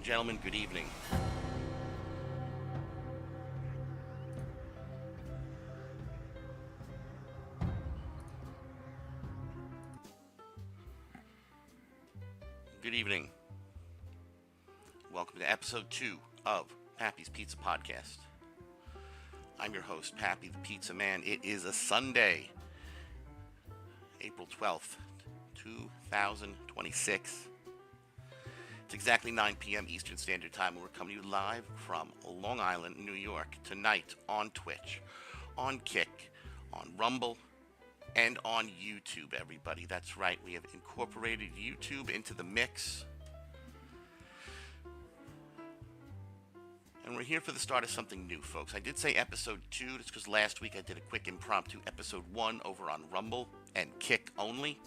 and gentlemen, good evening. Good evening. Welcome to episode 2 of Pappy's Pizza Podcast. I'm your host, Pappy the Pizza Man. It is a Sunday, April 12th, 2026. It's exactly 9 p.m. Eastern Standard Time, and we're coming to you live from Long Island, New York, tonight on Twitch, on Kick, on Rumble, and on YouTube, everybody. That's right, we have incorporated YouTube into the mix. And we're here for the start of something new, folks. I did say episode 2, just because last week I did a quick impromptu episode 1 over on Rumble and Kick only.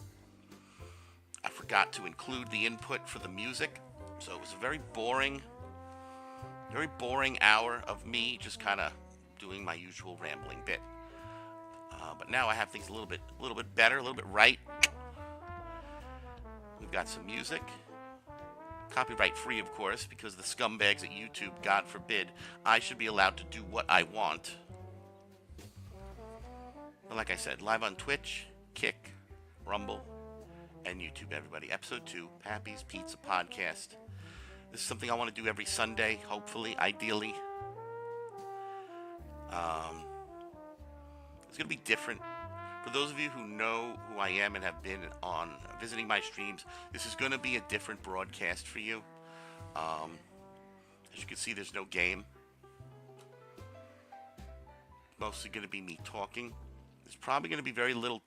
I forgot to include the input for the music, so it was a very boring hour of me just kind of doing my usual rambling bit. But now I have things a little bit better, a little bit right. We've got some music. Copyright free, of course, because the scumbags at YouTube, God forbid, I should be allowed to do what I want. But like I said, live on Twitch, Kick, Rumble, and YouTube, everybody. Episode 2, Pappy's Pizza Podcast. This is something I want to do every Sunday, hopefully, ideally. It's going to be different. For those of you who know who I am and have been on visiting my streams, this is going to be a different broadcast for you. As you can see, there's no game. Mostly going to be me talking. There's probably going to be very little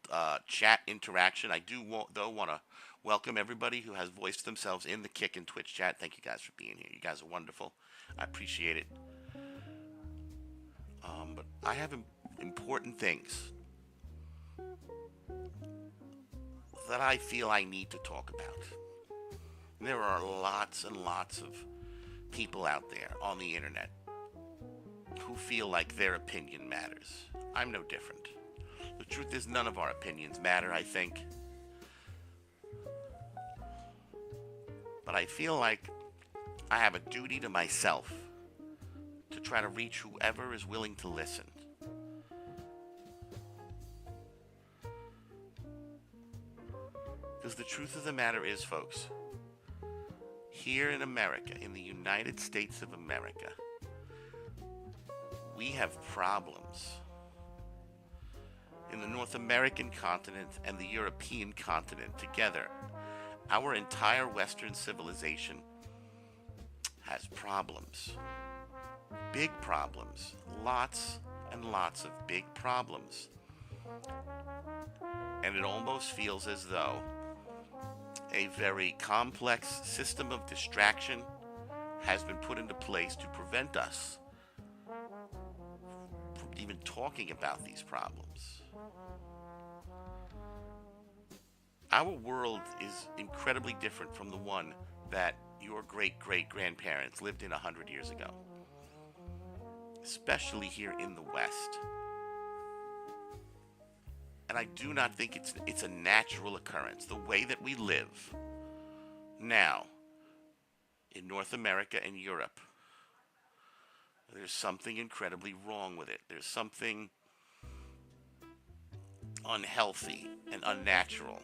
chat interaction. I do, want to welcome everybody who has voiced themselves in the Kick and Twitch chat. Thank you guys for being here. You guys are wonderful. I appreciate it. But I have important things that I feel I need to talk about. There are lots and lots of people out there on the internet who feel like their opinion matters. I'm no different. The truth is, none of our opinions matter, I think. But I feel like I have a duty to myself to try to reach whoever is willing to listen. Because the truth of the matter is, folks, here in America, in the United States of America, we have problems. In the North American continent and the European continent together, our entire Western civilization has problems. Big problems. Lots and lots of big problems. And it almost feels as though a very complex system of distraction has been put into place to prevent us from even talking about these problems. Our world is incredibly different from the one that your great-great-grandparents lived in 100 years ago, especially here in the West. And I do not think it's a natural occurrence. The way that we live now in North America and Europe, there's something incredibly wrong with it. There's something unhealthy and unnatural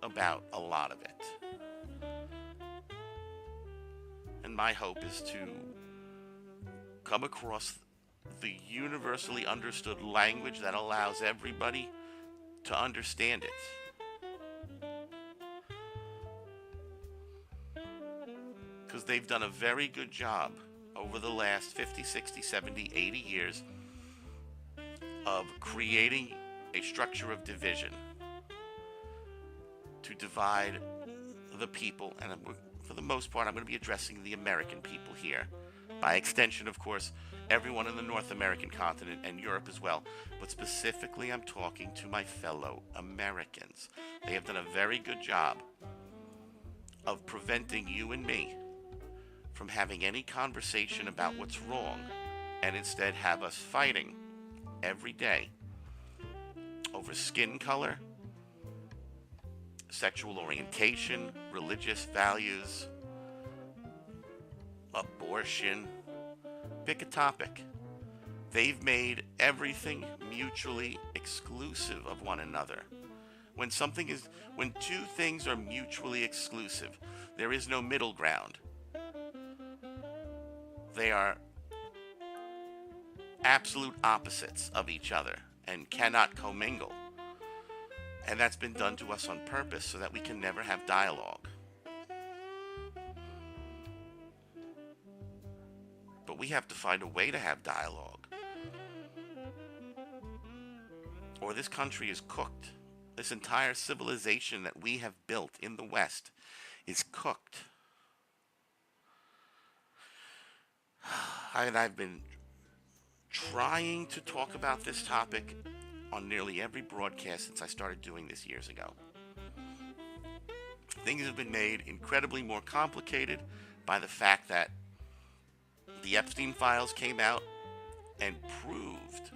about a lot of it. And my hope is to come across the universally understood language that allows everybody to understand it. Because they've done a very good job over the last 50, 60, 70, 80 years of creating a structure of division to divide the people. And for the most part, I'm going to be addressing the American people here. By extension, of course, everyone in the North American continent and Europe as well. But specifically, I'm talking to my fellow Americans. They have done a very good job of preventing you and me from having any conversation about what's wrong, and instead have us fighting every day over skin color, sexual orientation, religious values, abortion, pick a topic. They've made everything mutually exclusive of one another. When when two things are mutually exclusive, there is no middle ground. They are absolute opposites of each other and cannot commingle. And that's been done to us on purpose so that we can never have dialogue. But we have to find a way to have dialogue, or this country is cooked. This entire civilization that we have built in the West is cooked. And I've been trying to talk about this topic on nearly every broadcast since I started doing this years ago. Things have been made incredibly more complicated by the fact that the Epstein files came out and proved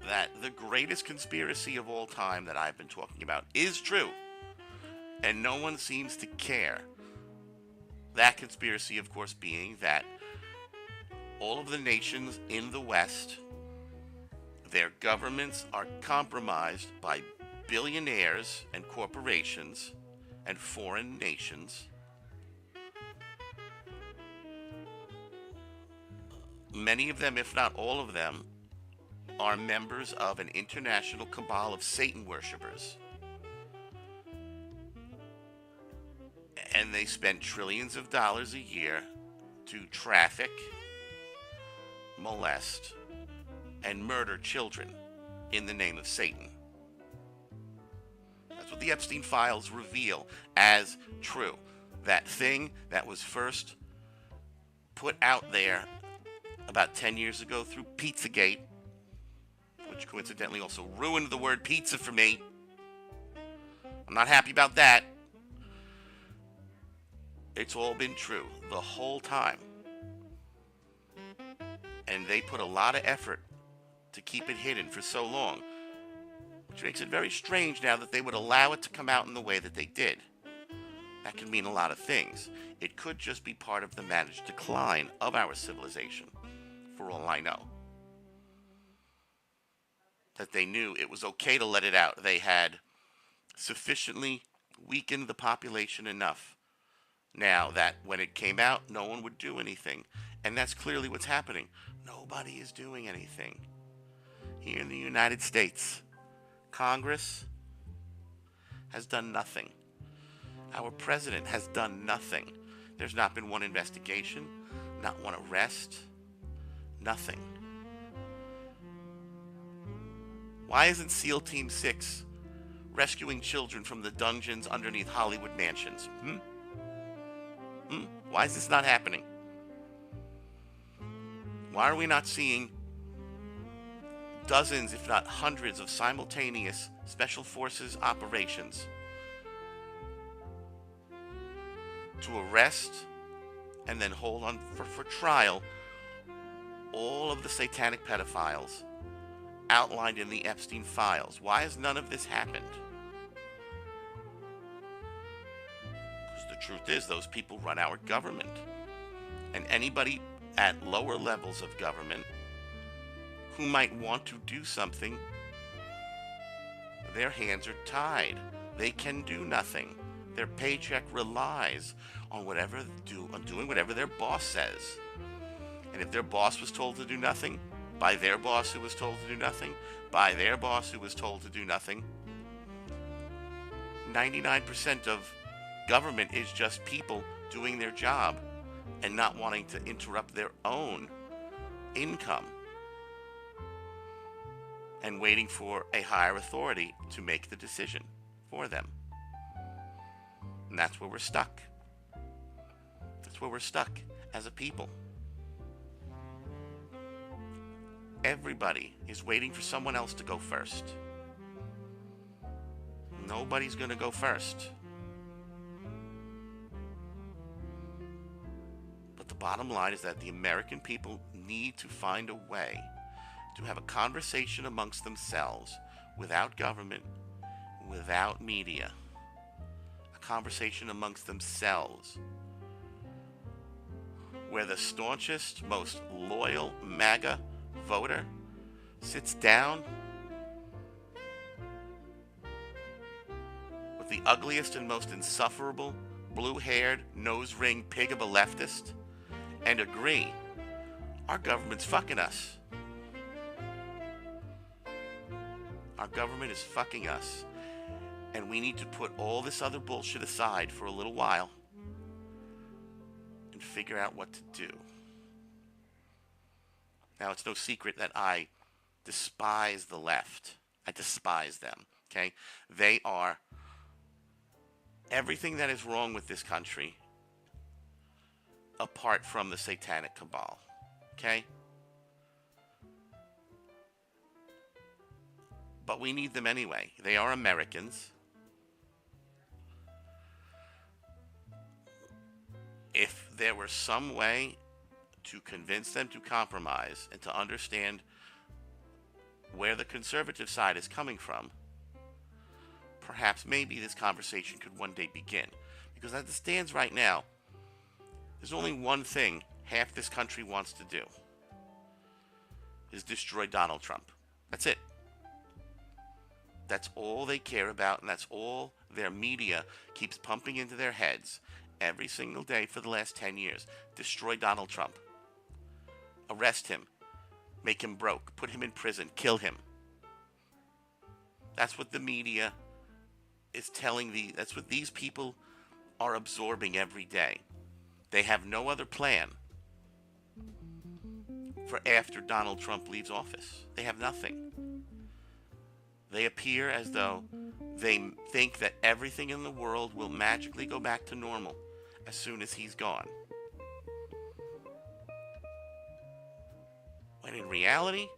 that the greatest conspiracy of all time that I've been talking about is true. And no one seems to care. That conspiracy, of course, being that all of the nations in the West, their governments are compromised by billionaires and corporations and foreign nations. Many of them, if not all of them, are members of an international cabal of Satan worshippers. And they spend trillions of dollars a year to traffic, molest, and murder children in the name of Satan. That's what the Epstein files reveal as true. That thing that was first put out there about 10 years ago through Pizzagate, which coincidentally also ruined the word pizza for me. I'm not happy about that. It's all been true the whole time. And they put a lot of effort to keep it hidden for so long, which makes it very strange now that they would allow it to come out in the way that they did. That could mean a lot of things. It could just be part of the managed decline of our civilization, for all I know. That they knew it was okay to let it out. They had sufficiently weakened the population enough now that when it came out, no one would do anything. And that's clearly what's happening. Nobody is doing anything. Here in the United States, Congress has done nothing. Our president has done nothing. There's not been one investigation, not one arrest, nothing. Why isn't SEAL Team 6 rescuing children from the dungeons underneath Hollywood mansions? Why is this not happening? Why are we not seeing dozens, if not hundreds, of simultaneous special forces operations to arrest and then hold on for trial all of the satanic pedophiles outlined in the Epstein files? Why has none of this happened? Because the truth is, those people run our government. And anybody at lower levels of government who might want to do something, their hands are tied. They can do nothing. Their paycheck relies on doing whatever their boss says. And if their boss was told to do nothing, by their boss who was told to do nothing, by their boss who was told to do nothing, 99% of government is just people doing their job and not wanting to interrupt their own income and waiting for a higher authority to make the decision for them. And that's where we're stuck. That's where we're stuck as a people. Everybody is waiting for someone else to go first. Nobody's going to go first. But the bottom line is that the American people need to find a way to have a conversation amongst themselves without government, without media. A conversation amongst themselves where the staunchest, most loyal MAGA voter sits down with the ugliest and most insufferable blue-haired, nose-ring pig of a leftist and agree our government's fucking us. Our government is fucking us. And we need to put all this other bullshit aside for a little while and figure out what to do. Now, it's no secret that I despise the left. I despise them, okay? They are everything that is wrong with this country apart from the satanic cabal, okay? But we need them anyway. They are Americans. If there were some way to convince them to compromise and to understand where the conservative side is coming from, perhaps maybe this conversation could one day begin. Because as it stands right now, there's only one thing half this country wants to do, is destroy Donald Trump. That's it. That's all they care about, and that's all their media keeps pumping into their heads every single day for the last 10 years. Destroy Donald Trump. Arrest him. Make him broke. Put him in prison. Kill him. That's what the media is telling that's what these people are absorbing every day. They have no other plan for after Donald Trump leaves office. They have nothing. They appear as though they think that everything in the world will magically go back to normal as soon as he's gone. When in reality,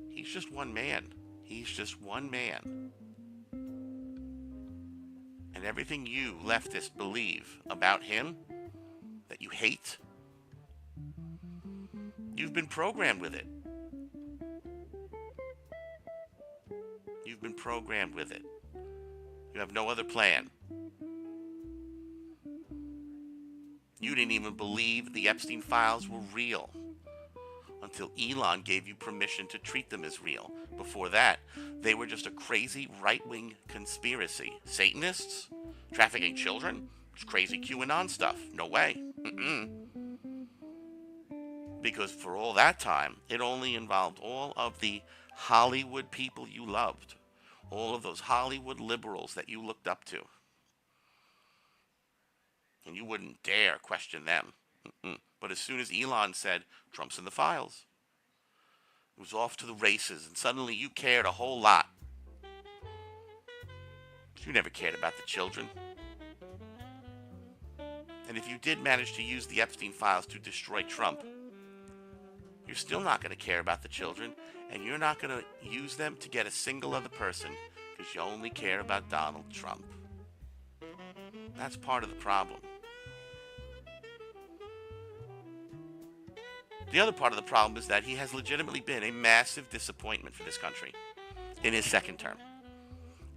he's just one man. He's just one man. And everything you leftists believe about him, that you hate, you've been programmed with it. You've been programmed with it. You have no other plan. You didn't even believe the Epstein files were real until Elon gave you permission to treat them as real. Before that, they were just a crazy right-wing conspiracy. Satanists? Trafficking children? Just crazy QAnon stuff. No way. Because for all that time, it only involved all of the Hollywood people you loved. All of those Hollywood liberals that you looked up to. And you wouldn't dare question them. But as soon as Elon said, Trump's in the files, it was off to the races, and suddenly you cared a whole lot. You never cared about the children. And if you did manage to use the Epstein files to destroy Trump, you're still not going to care about the children, and you're not going to use them to get a single other person, because you only care about Donald Trump. That's part of the problem. The other part of the problem is that he has legitimately been a massive disappointment for this country in his second term.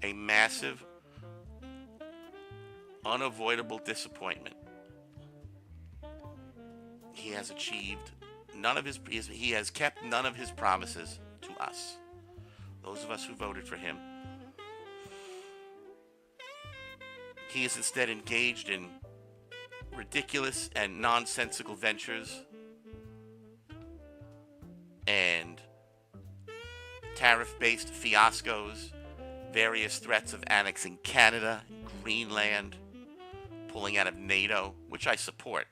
A massive, unavoidable disappointment. He has achieved he has kept none of his promises to us, those of us who voted for him. He is instead engaged in ridiculous and nonsensical ventures and tariff-based fiascos, various threats of annexing Canada, Greenland, pulling out of NATO, which I support.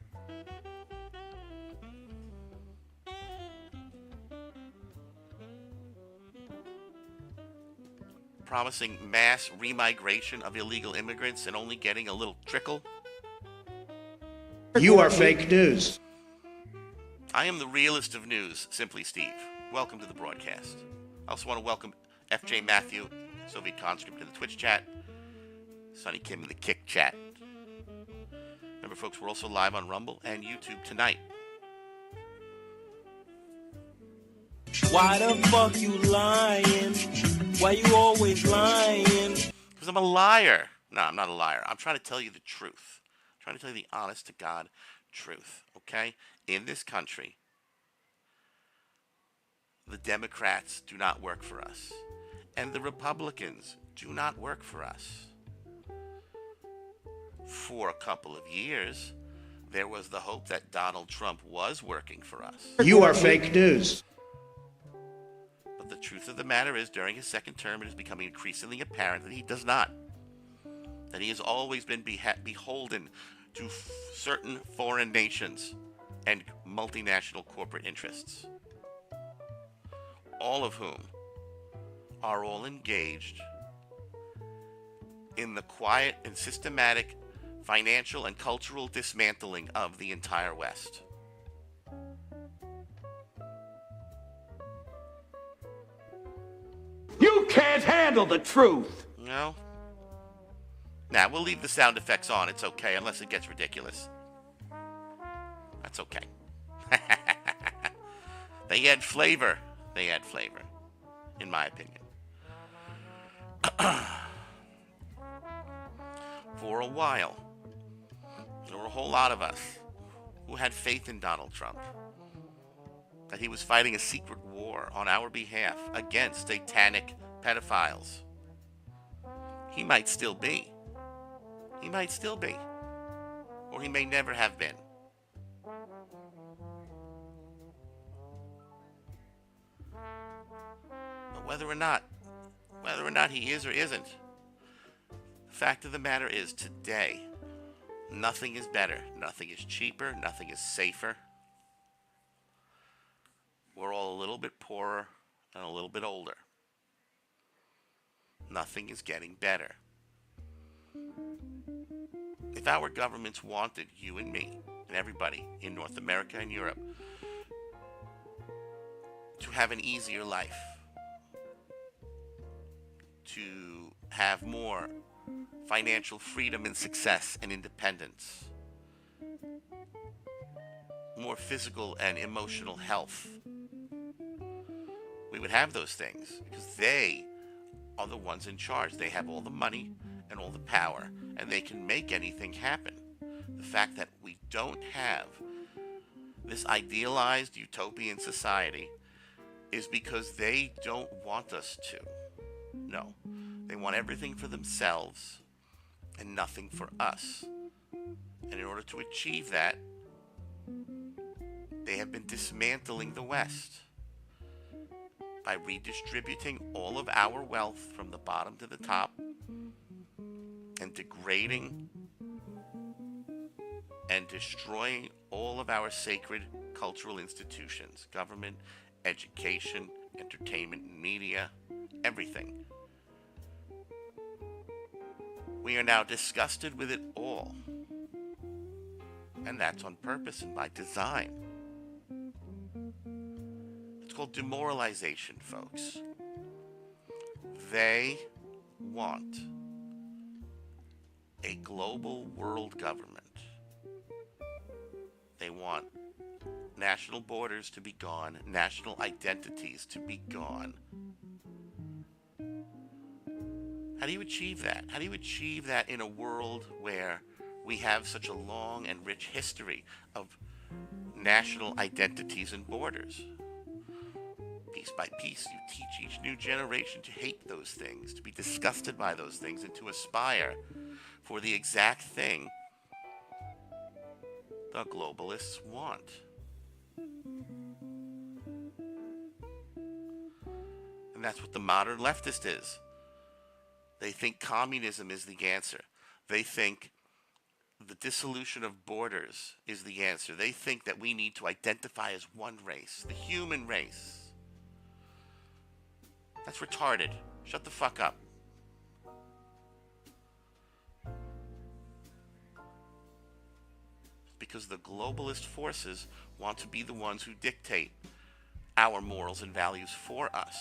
Promising mass remigration of illegal immigrants and only getting a little trickle. You are fake news. I am the realist of news, Simply Steve. Welcome to the broadcast. I also want to welcome FJ Matthew, Soviet conscript, in the Twitch chat. Sonny Kim in the Kick chat. Remember, folks, we're also live on Rumble and YouTube tonight. Why the fuck you lying? Why you always lying? Because I'm a liar. No, I'm not a liar. I'm trying to tell you the truth. trying to tell you the honest to God truth, okay? In this country, the Democrats do not work for us, and the Republicans do not work for us. For a couple of years, there was the hope that Donald Trump was working for us. You are fake news. But the truth of the matter is, during his second term, it is becoming increasingly apparent that he does not. That he has always been beholden to certain foreign nations and multinational corporate interests, all of whom are all engaged in the quiet and systematic financial and cultural dismantling of the entire West. You can't handle the truth. No? Now, we'll leave the sound effects on. It's okay, unless it gets ridiculous. That's okay. They add flavor. They add flavor, in my opinion. For a while, there were a whole lot of us who had faith in Donald Trump, that he was fighting a secret war on our behalf against satanic pedophiles. He might still be. He might still be. Or he may never have been. But whether or not he is or isn't, the fact of the matter is, today, nothing is better. Nothing is cheaper. Nothing is safer. We're all a little bit poorer and a little bit older. Nothing is getting better. If our governments wanted you and me and everybody in North America and Europe to have an easier life, to have more financial freedom and success and independence, more physical and emotional health, we would have those things, because they are the ones in charge. They have all the money and all the power, and they can make anything happen. The fact that we don't have this idealized utopian society is because they don't want us to. No, they want everything for themselves and nothing for us. And in order to achieve that, they have been dismantling the West by redistributing all of our wealth from the bottom to the top and degrading and destroying all of our sacred cultural institutions, government, education, entertainment, media, everything. We are now disgusted with it all. And that's on purpose and by design. It's called demoralization, folks. They want a global world government. They want national borders to be gone, national identities to be gone. How do you achieve that? How do you achieve that in a world where we have such a long and rich history of national identities and borders? Piece by piece, you teach each new generation to hate those things, to be disgusted by those things, and to aspire for the exact thing the globalists want. And that's what the modern leftist is. They think communism is the answer. They think the dissolution of borders is the answer. They think that we need to identify as one race, the human race. That's retarded. Shut the fuck up. Because the globalist forces want to be the ones who dictate our morals and values for us.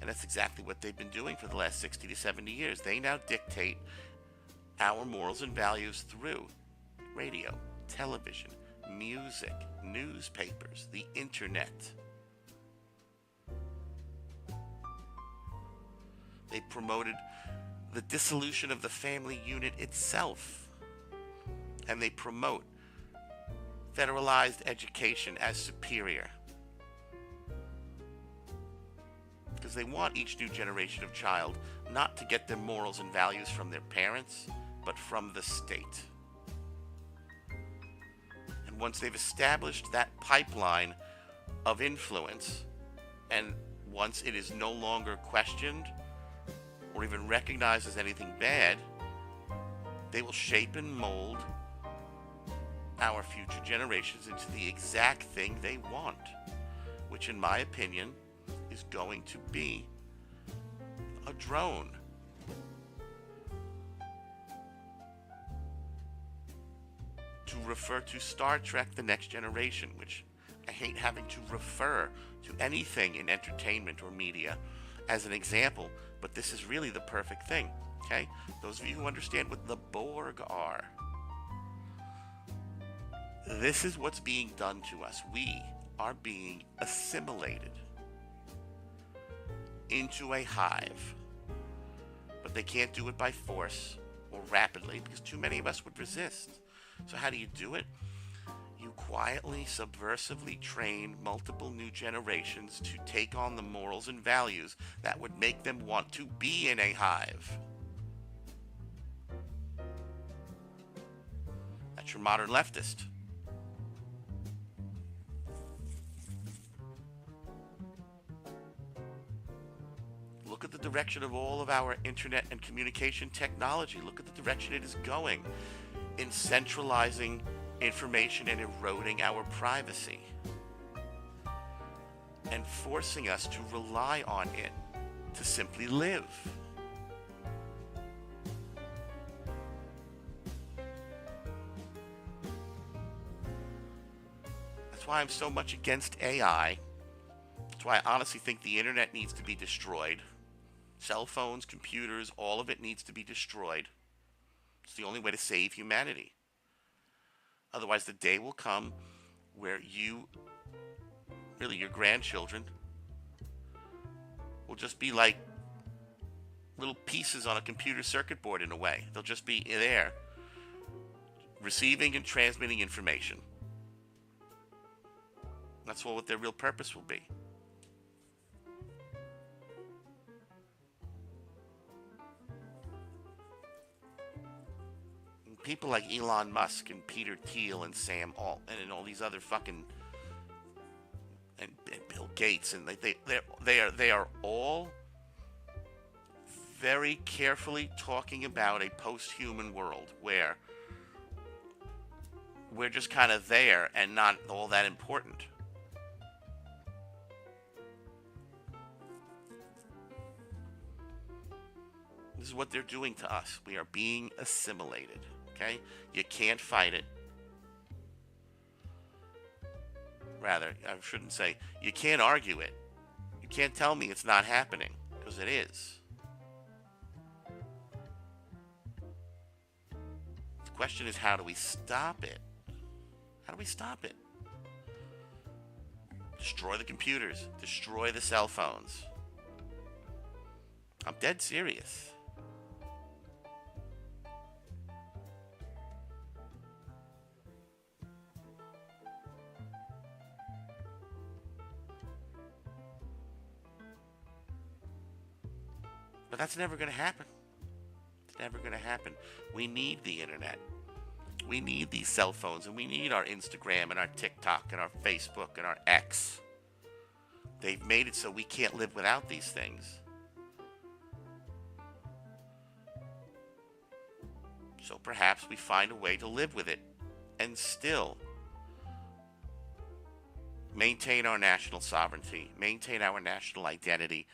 And that's exactly what they've been doing for the last 60 to 70 years. They now dictate our morals and values through radio, television, music, newspapers, the internet. They promoted the dissolution of the family unit itself. and they promote federalized education as superior. Because they want each new generation of child not to get their morals and values from their parents, but from the state. And once they've established that pipeline of influence, and once it is no longer questioned or even recognized as anything bad, they will shape and mold our future generations into the exact thing they want, which in my opinion is going to be a drone. To refer to Star Trek The Next Generation, which I hate having to refer to anything in entertainment or media as an example, but this is really the perfect thing, okay? Those of you who understand what the Borg are, this is what's being done to us. We are being assimilated into a hive, but they can't do it by force or rapidly because too many of us would resist. So how do you do it? You quietly, subversively train multiple new generations to take on the morals and values that would make them want to be in a hive. That's your modern leftist. Look at the direction of all of our internet and communication technology. Look at the direction it is going in centralizing information and eroding our privacy and forcing us to rely on it to simply live. That's why I'm so much against AI. That's why I honestly think the internet needs to be destroyed. Cell phones, computers, all of it needs to be destroyed. It's the only way to save humanity. Otherwise, the day will come where you, really your grandchildren, will just be like little pieces on a computer circuit board in a way. They'll just be there, receiving and transmitting information. That's what their real purpose will be. People like Elon Musk and Peter Thiel and Sam Altman and all these other fucking and Bill Gates, and they are all very carefully talking about a post-human world where we're just kind of there and not all that important. This is what they're doing to us. We are being assimilated. Okay? You can't fight it. Rather, I shouldn't say, you can't argue it. You can't tell me it's not happening, because it is. The question is, how do we stop it? How do we stop it? Destroy the computers. Destroy the cell phones. I'm dead serious. But that's never going to happen. It's never going to happen. We need the internet. We need these cell phones, and we need our Instagram and our TikTok and our Facebook and our X. They've made it so we can't live without these things. So perhaps we find a way to live with it and still maintain our national sovereignty, maintain our national identity,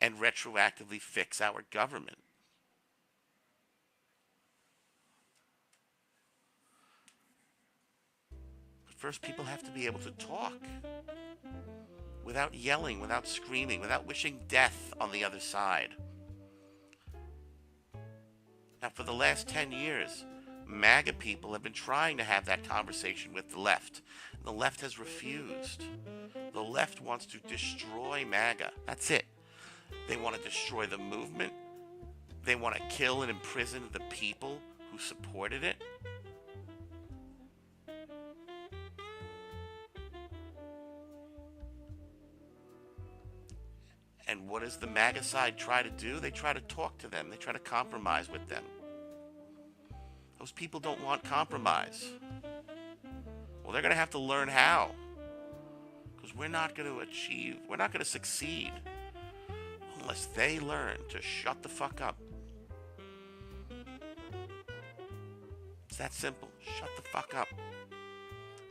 and retroactively fix our government. But first, people have to be able to talk without yelling, without screaming, without wishing death on the other side. Now, for the last 10 years, MAGA people have been trying to have that conversation with the left. The left has refused. The left wants to destroy MAGA. That's it. They want to destroy the movement. They want to kill and imprison the people who supported it. And what does the MAGA side try to do? They try to talk to them. They try to compromise with them. Those people don't want compromise. Well, they're going to have to learn how. Because we're not going to succeed unless they learn to shut the fuck up. It's that simple. Shut the fuck up.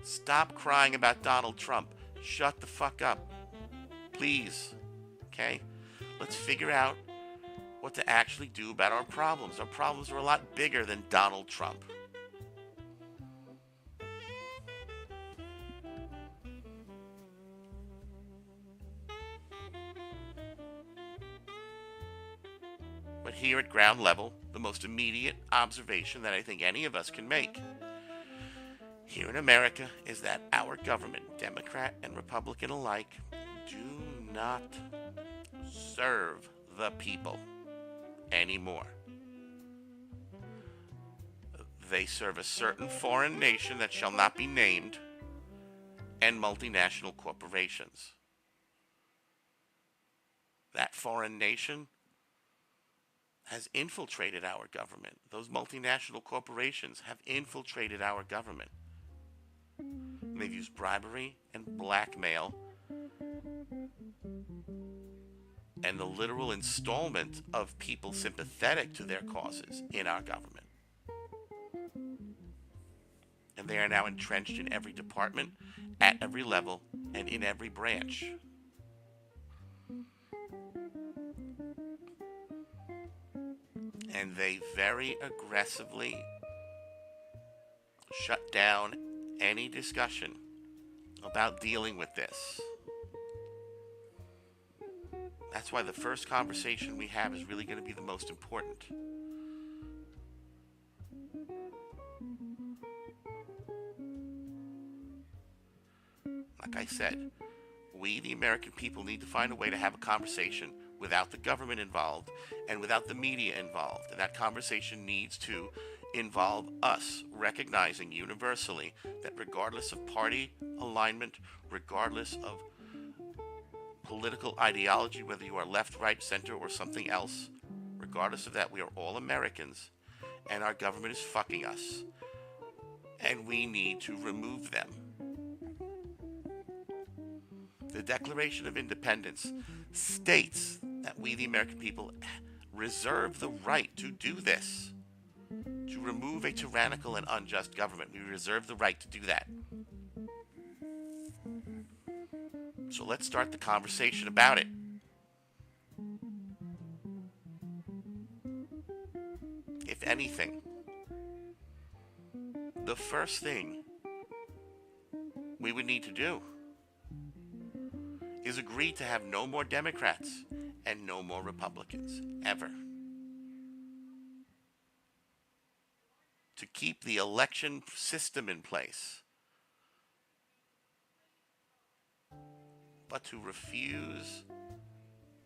Stop crying about Donald Trump. Shut the fuck up. Please. Okay? Let's figure out what to actually do about our problems. Our problems are a lot bigger than Donald Trump. But here at ground level, the most immediate observation that I think any of us can make here in America is that our government, Democrat and Republican alike, do not serve the people anymore. They serve a certain foreign nation that shall not be named and multinational corporations. That foreign nation has infiltrated our government. Those multinational corporations have infiltrated our government. They've used bribery and blackmail and the literal installment of people sympathetic to their causes in our government. And they are now entrenched in every department, at every level, and in every branch. And they very aggressively shut down any discussion about dealing with this. That's why the first conversation we have is really going to be the most important. Like I said, we, the American people, need to find a way to have a conversation without the government involved and without the media involved. And that conversation needs to involve us recognizing universally that regardless of party alignment, regardless of political ideology, whether you are left, right, center, or something else, regardless of that, we are all Americans, and our government is fucking us, and we need to remove them. The Declaration of Independence states that we, the American people, reserve the right to do this, to remove a tyrannical and unjust government. We reserve the right to do that. So let's start the conversation about it. If anything, the first thing we would need to do is agree to have no more Democrats and no more Republicans, ever. To keep the election system in place, but to refuse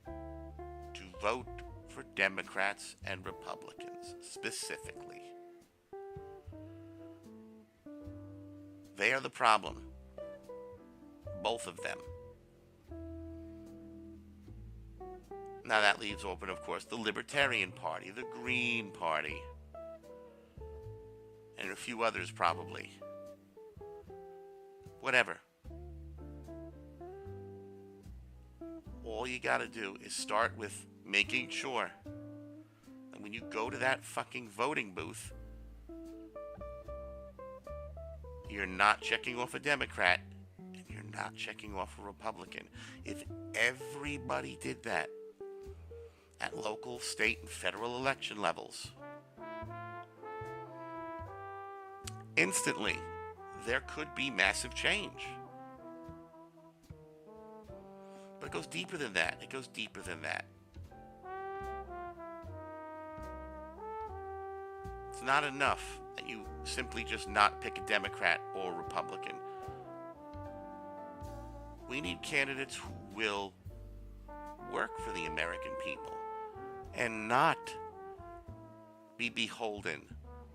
to vote for Democrats and Republicans specifically. They are the problem. Both of them. Now that leaves open, of course, the Libertarian Party, the Green Party, and a few others probably. Whatever. All you gotta do is start with making sure that when you go to that fucking voting booth, you're not checking off a Democrat and you're not checking off a Republican. If everybody did that at local, state, and federal election levels, instantly there could be massive change. But it goes deeper than that. It goes deeper than that. It's not enough that you simply just not pick a Democrat or Republican. We need candidates who will work for the American people and not be beholden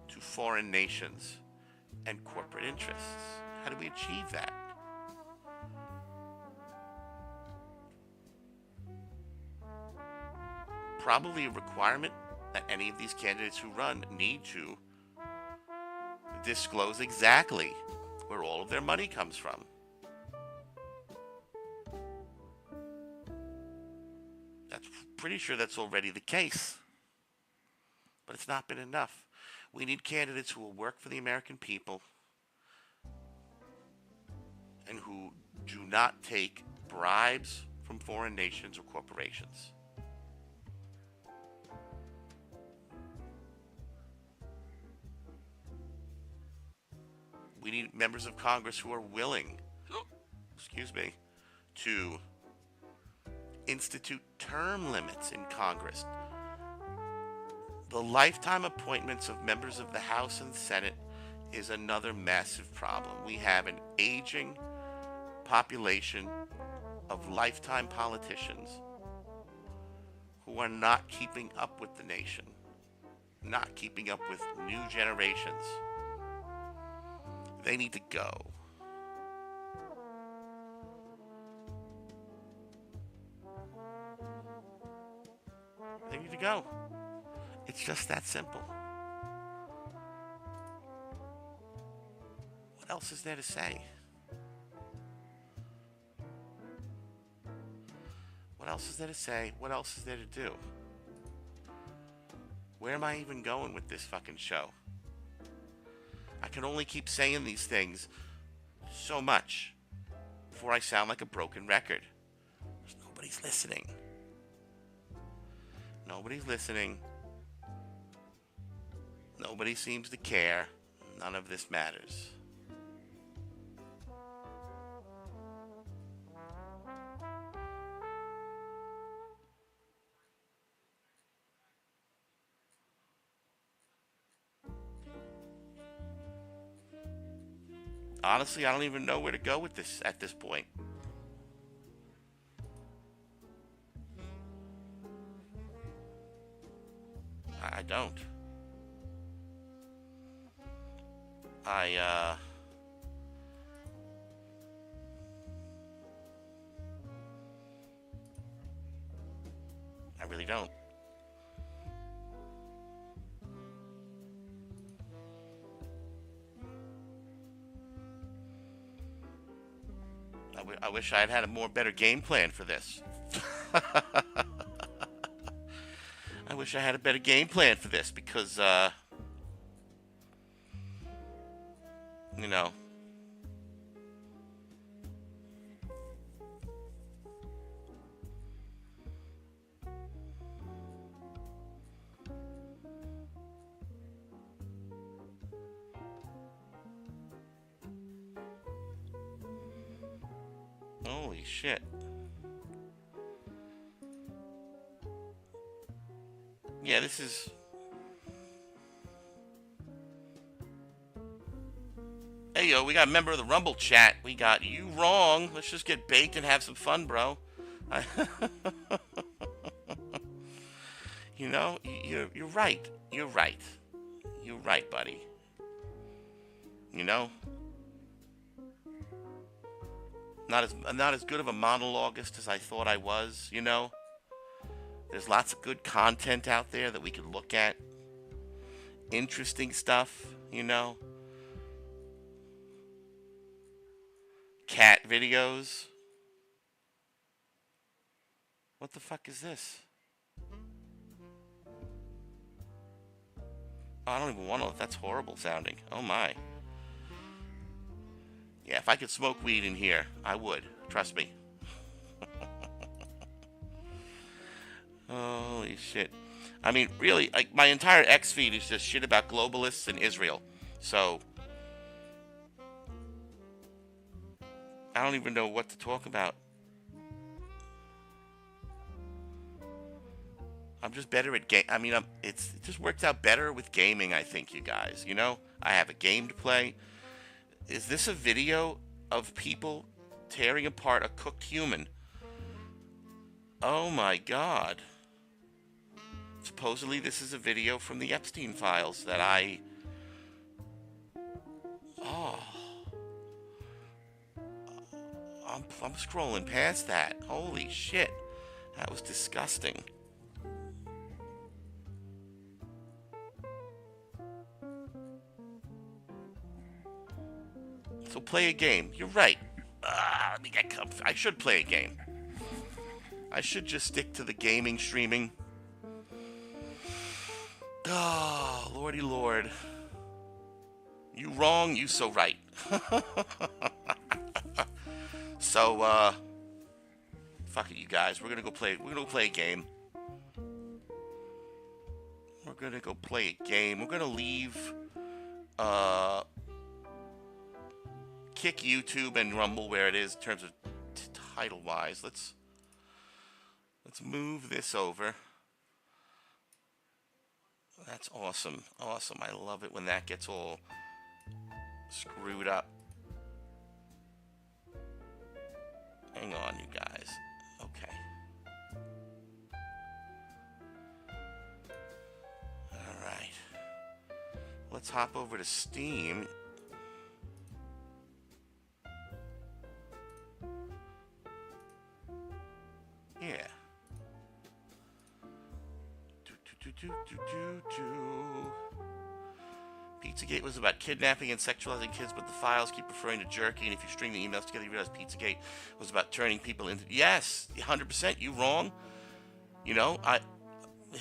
to foreign nations and corporate interests. How do we achieve that? probably a requirement that any of these candidates who run need to disclose exactly where all of their money comes from. That's pretty sure that's already the case. But it's not been enough. We need candidates who will work for the American people and who do not take bribes from foreign nations or corporations. We need members of Congress who are willing, to institute term limits in Congress. The lifetime appointments of members of the House and Senate is another massive problem. We have an aging population of lifetime politicians who are not keeping up with the nation, not keeping up with new generations. They need to go. They need to go. It's just that simple. What else is there to say? What else is there to say? What else is there to do? Where am I even going with this fucking show? I can only keep saying these things so much before I sound like a broken record. Nobody's listening. Nobody's listening. Nobody seems to care. None of this matters. Honestly, I don't even know where to go with this at this point. I don't. I really don't. I wish I had had a more better game plan for this. I wish I had a better game plan for this because, you know, holy shit. Yeah, this is... Hey, yo, we got a member of the Rumble chat. We got you wrong. Let's just get baked and have some fun, bro. You know, you're right. You're right. You're right, buddy. You know? Not as good of a monologuist as I thought I was, you know? There's lots of good content out there that we could look at. Interesting stuff, you know? Cat videos. What the fuck is this? Oh, I don't even want to. That's horrible sounding. Oh my. Yeah, if I could smoke weed in here, I would. Trust me. Holy shit. I mean, really, like, my entire X feed is just shit about globalists and Israel. So, I don't even know what to talk about. I'm just better at game. I mean, it just works out better with gaming, I think, you guys. You know, I have a game to play. Is this a video of people tearing apart a cooked human? Oh my god. Supposedly this is a video from the Epstein files that I'm scrolling past that. Holy shit. That was disgusting. play a game. You're right. Let me get comfy. I should play a game. I should just stick to the gaming, streaming. Oh, lordy lord. You wrong, you so right. So, fuck it, you guys. We're gonna go play a game. We're gonna go play a game. We're gonna leave, kick YouTube and Rumble where it is in terms of title-wise. Let's move this over. That's awesome. Awesome. I love it when that gets all screwed up. Hang on, you guys. Okay. All right. Let's hop over to Steam. Yeah. Pizzagate was about kidnapping and sexualizing kids, but the files keep referring to jerky, and if you string the emails together, you realize Pizzagate was about turning people into... Yes, 100%, you wrong. You know,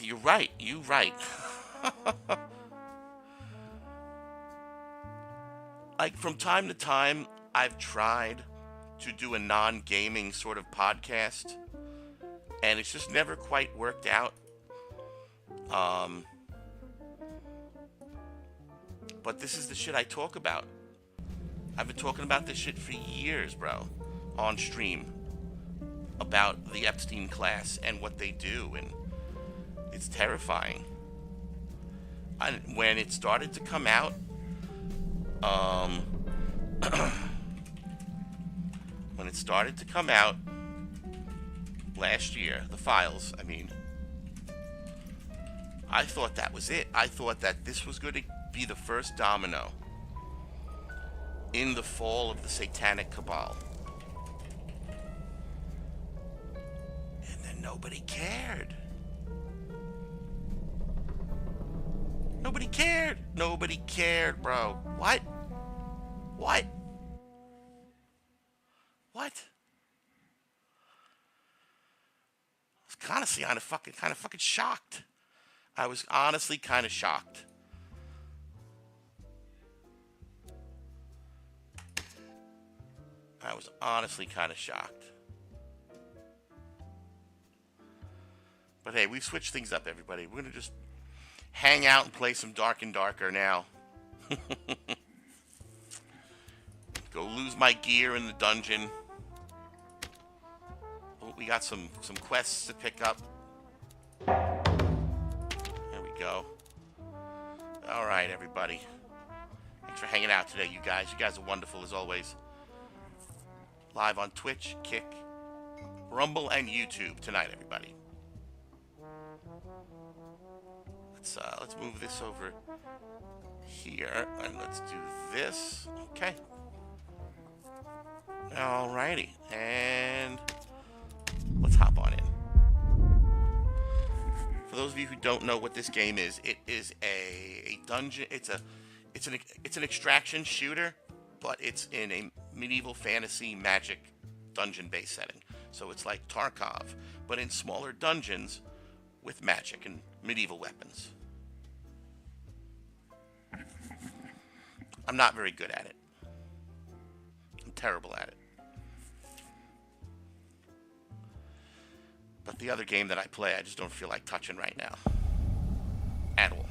you're right, you right. Like, from time to time, I've tried to do a non-gaming sort of podcast, and it's just never quite worked out. But this is the shit I talk about. I've been talking about this shit for years, bro, on stream, about the Epstein class and what they do, and it's terrifying. When it started to come out, when it started to come out last year, the files, I mean, I thought that was it. I thought that this was going to be the first domino in the fall of the satanic cabal. And then nobody cared. Nobody cared. Nobody cared, bro. What? What? What? I was honestly kind of fucking shocked. I was honestly kind of shocked. I was honestly kind of shocked. But hey, we've switched things up, everybody. We're going to just hang out and play some Dark and Darker now. Go lose my gear in the dungeon. Oh, we got some quests to pick up. There we go. All right, everybody. Thanks for hanging out today, you guys. You guys are wonderful as always. Live on Twitch, Kick, Rumble, and YouTube tonight, everybody. Let's move this over here, and let's do this. Okay. Alrighty, and let's hop on in. For those of you who don't know what this game is, it is a dungeon. It's an extraction shooter, but it's in a medieval fantasy magic dungeon-based setting. So it's like Tarkov, but in smaller dungeons with magic and medieval weapons. I'm not very good at it. I'm terrible at it. But the other game that I play, I just don't feel like touching right now. At all.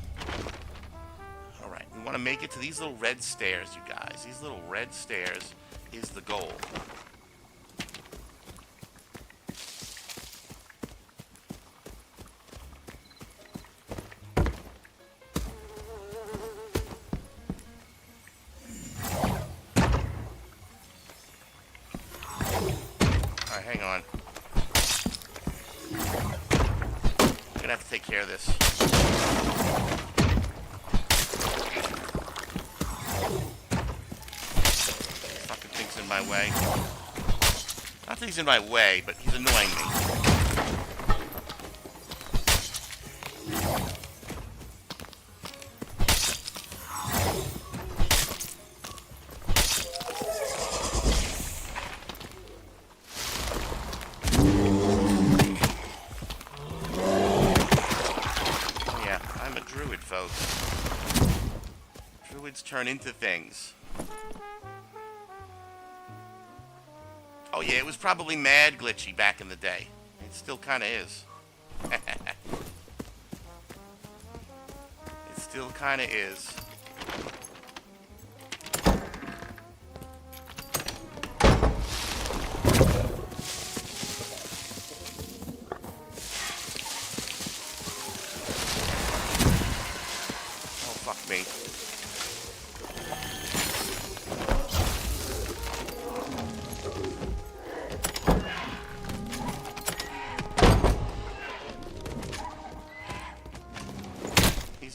Alright, we want to make it to these little red stairs, you guys. These little red stairs is the goal. Alright, hang on. I'm gonna have to take care of this. Fucking thing's in my way. Not that he's in my way, but he's annoying me. turn into things. Oh yeah, it was probably mad glitchy back in the day. It still kind of is. It still kind of is. Oh, fuck me.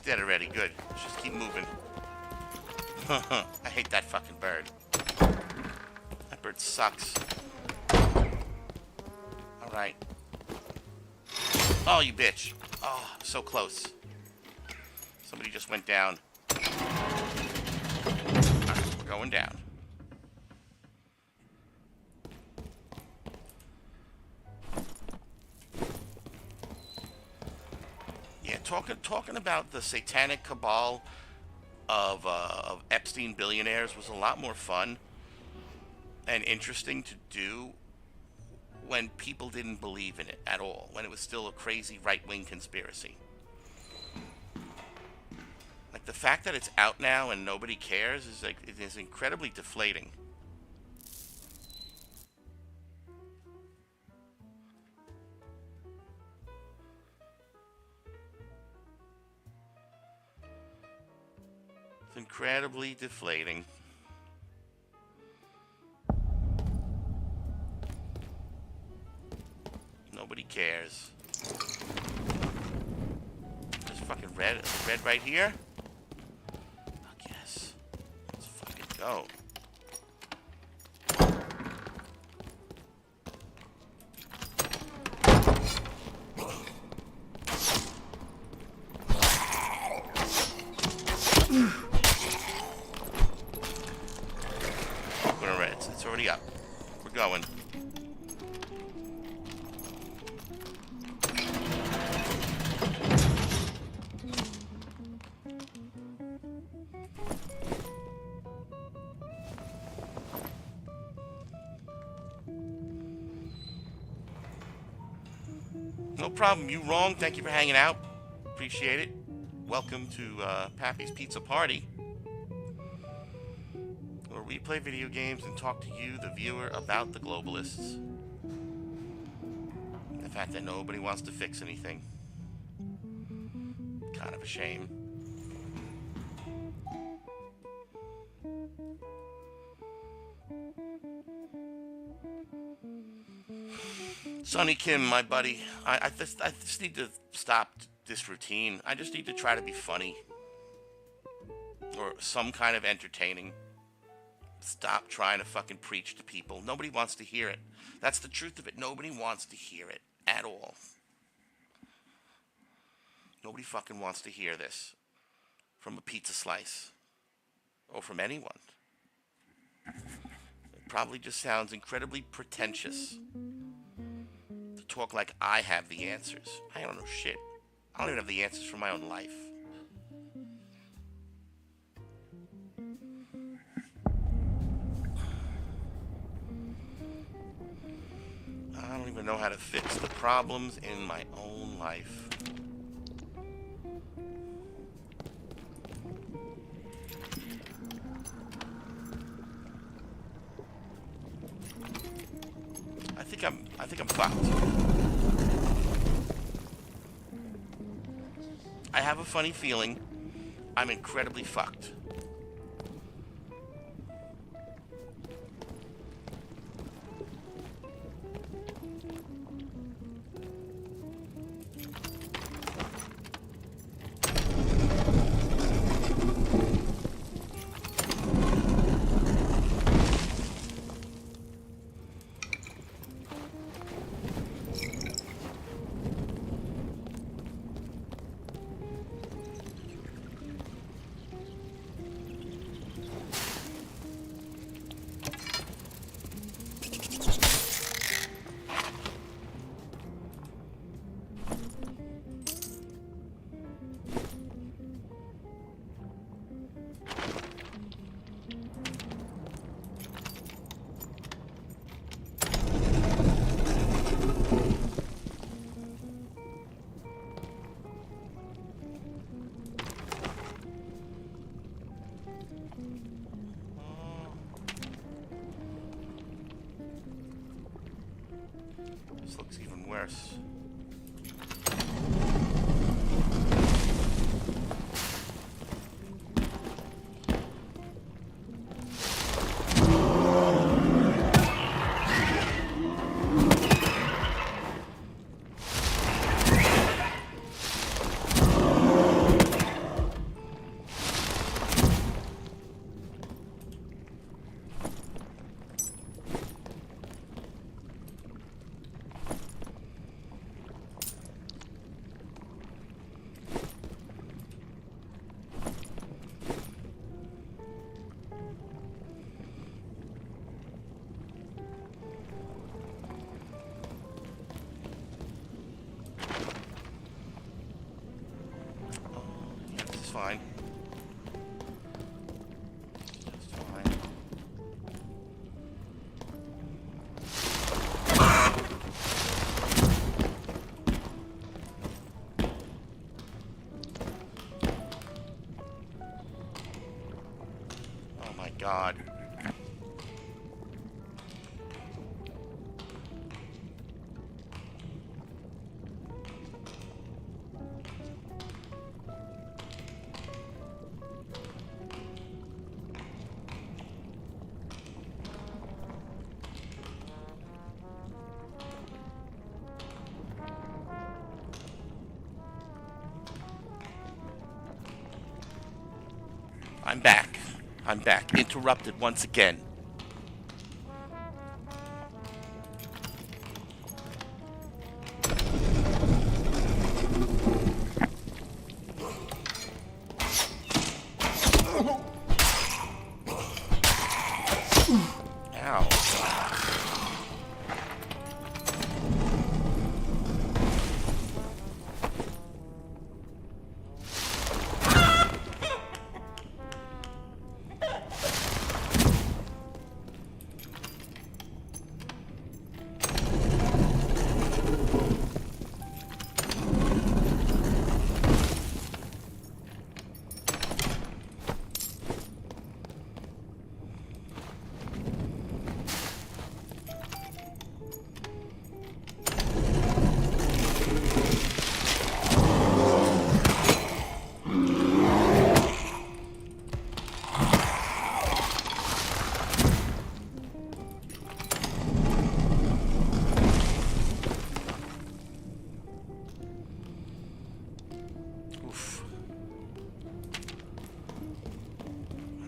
Dead already. Good. Let's just keep moving. I hate that fucking bird. That bird sucks. Alright. Oh, you bitch. Oh, so close. Somebody just went down. Alright, we're going down. Yeah, talking about the satanic cabal of Epstein billionaires was a lot more fun and interesting to do when people didn't believe in it at all, when it was still a crazy right-wing conspiracy. Like, the fact that it's out now and nobody cares is like, it is incredibly deflating. It's incredibly deflating. Nobody cares. There's fucking red. Is it red right here? Fuck yes. Let's fucking go. It's already up. We're going. No problem. You wrong. Thank you for hanging out. Appreciate it. Welcome to Pappy's Pizza Party, where we play video games and talk to you, the viewer, about the globalists. The fact that nobody wants to fix anything. Kind of a shame. Sonny Kim, my buddy, I just need to stop this routine. I just need to try to be funny. Or some kind of entertaining. Stop trying to fucking preach to people. Nobody wants to hear it. That's the truth of it. Nobody wants to hear it at all. Nobody fucking wants to hear this from a pizza slice or from anyone. It probably just sounds incredibly pretentious to talk like I have the answers. I don't know shit. I don't even have the answers for my own life. I don't even know how to fix the problems in my own life. I think I'm fucked. I have a funny feeling I'm incredibly fucked. This looks even worse. Fine. Just fine. Oh my God. I'm back. I'm back. Interrupted once again. Ow.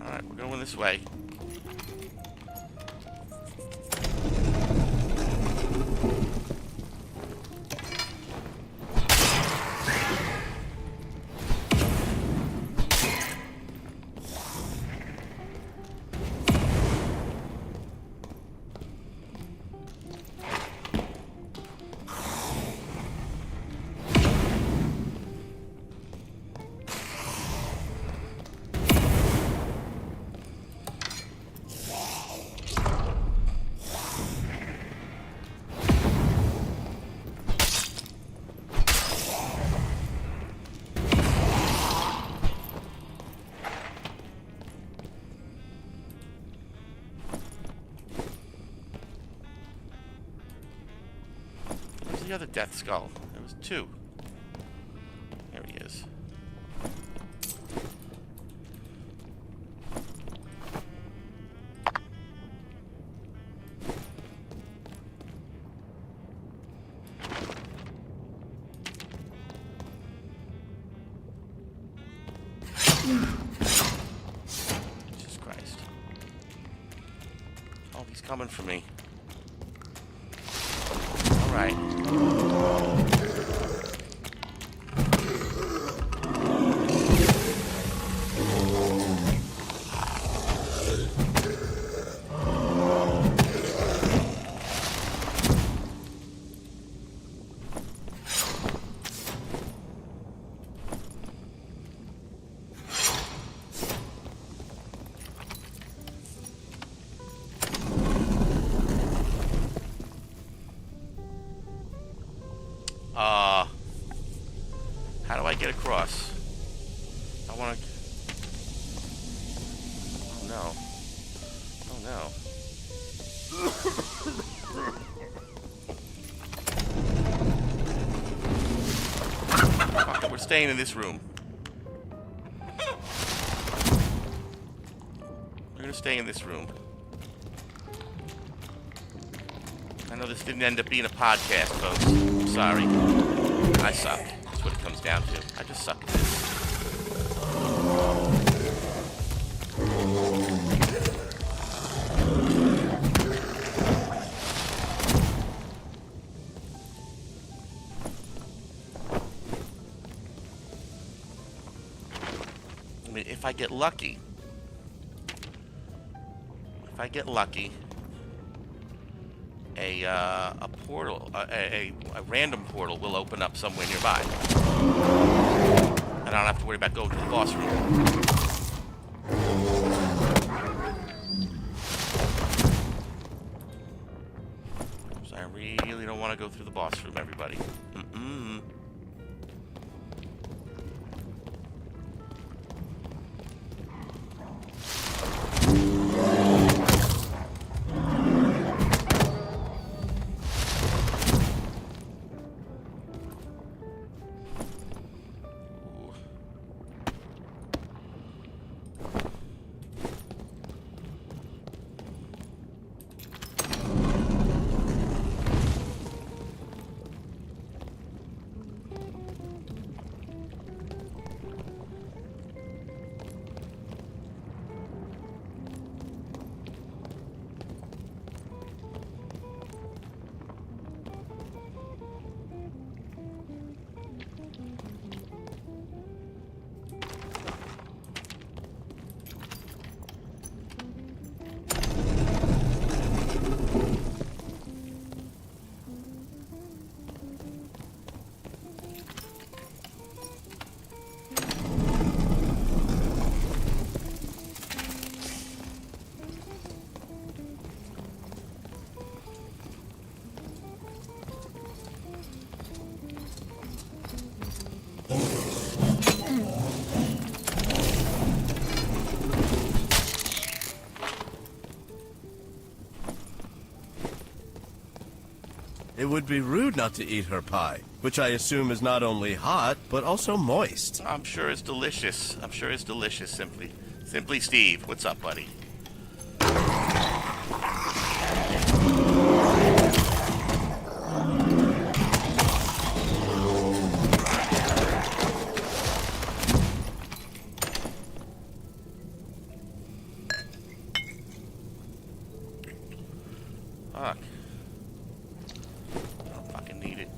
Alright, we're going this way. The other death skull. There was two. There he is. Jesus Christ. Oh, he's coming for me. All right. How do I get across? I want to... Oh, no. Oh, no. staying in this room. We're gonna stay in this room. I know this didn't end up being a podcast, folks. I'm sorry. I suck. That's what it comes down to. I just suck at this. I mean, if I get lucky, a portal, a random portal will open up somewhere nearby. And I don't have to worry about going to the boss room. So I really don't want to go through the boss room, everybody. It would be rude not to eat her pie, which I assume is not only hot, but also moist. I'm sure it's delicious. Simply Steve. What's up, buddy? Fuck. I don't fucking need it.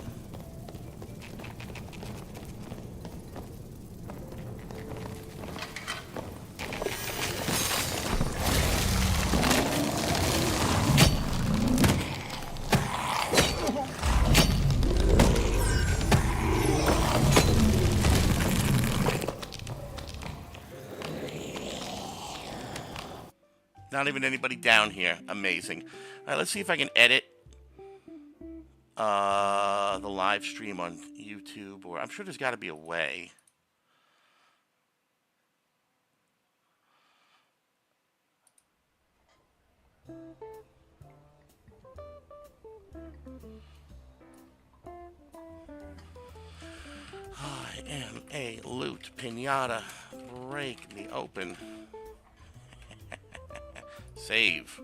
Not even anybody down here. Amazing. All right, let's see if I can edit the live stream on YouTube, or I'm sure there's got to be a way. I am a loot pinata. Break me open. Save.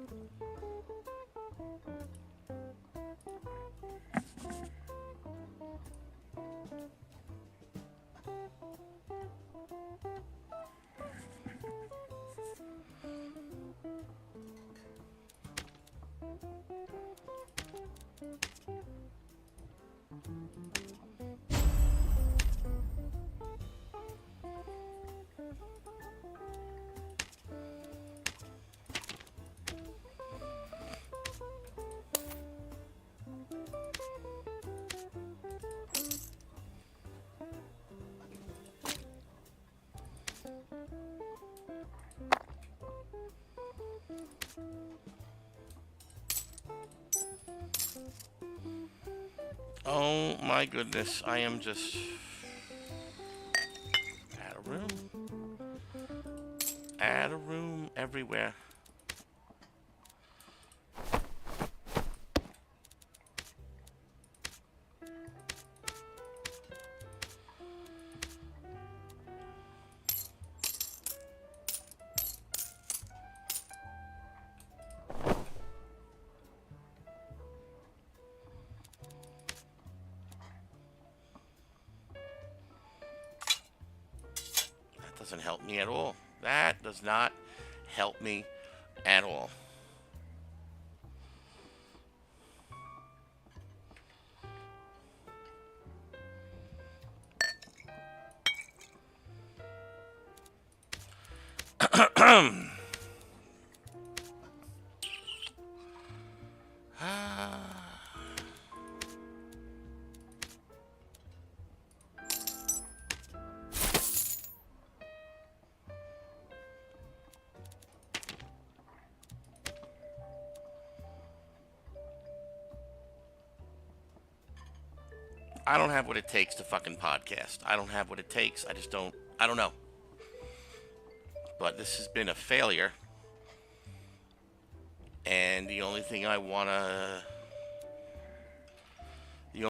Oh my goodness, I am just out of room. Out of room everywhere. doesn't help me at all. That does not help me at all. I don't have what it takes to fucking podcast. I don't have what it takes. I don't know. But this has been a failure. And the only thing I want to